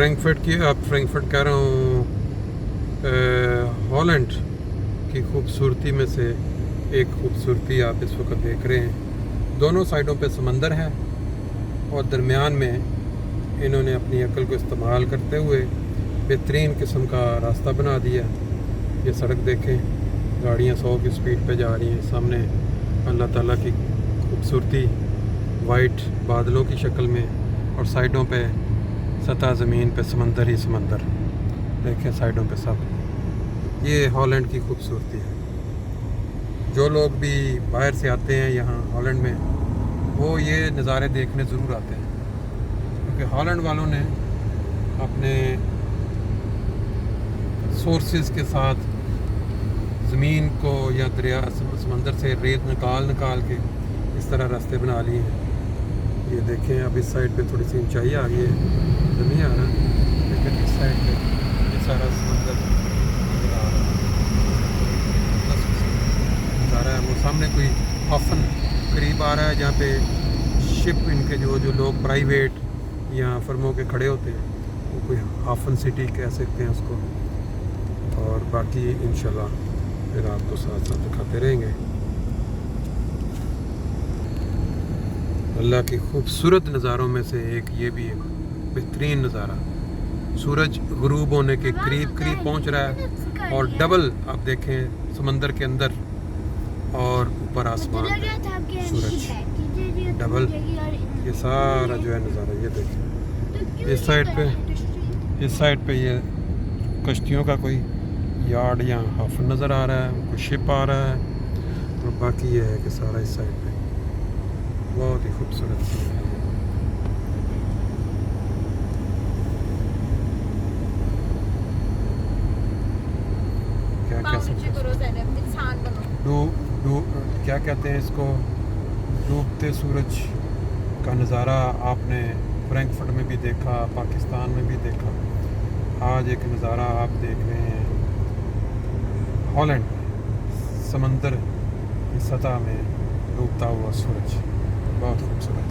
Frankfurt कह रहा हूँ, हॉलैंड की खूबसूरती में से एक खूबसूरती आप इस वक्त देख रहे हैं। दोनों साइडों पे समंदर है और दरमियान में इन्होंने अपनी अक्ल को इस्तेमाल करते हुए बेहतरीन किस्म का रास्ता बना दिया। ये सड़क देखें, गाड़ियाँ 100 की स्पीड पे जा रही हैं। सामने अल्लाह ताला की खूबसूरती वाइट बादलों की शक्ल में, और साइडों पे सतह ज़मीन पे समंदर ही समंदर देखें साइडों पे सब। ये हॉलैंड की खूबसूरती है। जो लोग भी बाहर से आते हैं यहाँ हॉलैंड में, वो ये नज़ारे देखने ज़रूर आते हैं, क्योंकि हॉलैंड वालों ने अपने सोर्सेज के साथ ज़मीन को या दरिया समंदर से रेत निकाल के इस तरह रास्ते बना लिए हैं। ये देखें, अब इस साइड पे थोड़ी सी ऊंचाई आ गई है तो नहीं आ रहा, लेकिन इस साइड पे ये सारा समंदर नज़र आ रहा है। वो सामने कोई हाफन करीब आ रहा है, जहाँ पे शिप इनके जो लोग प्राइवेट या फर्मों के खड़े होते हैं, वो कोई हाफन सिटी कह सकते हैं उसको। और बाकी इंशाल्लाह फिर आपको साथ साथ दिखाते रहेंगे। अल्लाह की खूबसूरत नज़ारों में से एक ये भी है, बेहतरीन नज़ारा। सूरज गुरूब होने के करीब पहुंच रहा है, और डबल आप देखें समंदर के अंदर और ऊपर आसमान में सूरज डबल। ये सारा जो है नज़ारा ये देखें। इस साइड पे ये कश्तियों का कोई यार्ड या हाफन नज़र आ रहा है, कोई शिप आ रहा है, और बाकी ये है कि सारा इस साइड पे बहुत ही खूबसूरत सीन है। क्या कह सकते हैं, क्या कहते हैं इसको, डूबते सूरज का नज़ारा आपने फ्रैंकफर्ट में भी देखा, पाकिस्तान में भी देखा। आज एक नज़ारा आप देख रहे हैं हॉलैंड में, समंदर की सतह में डूबता हुआ सूरज, बहुत खूबसूरत।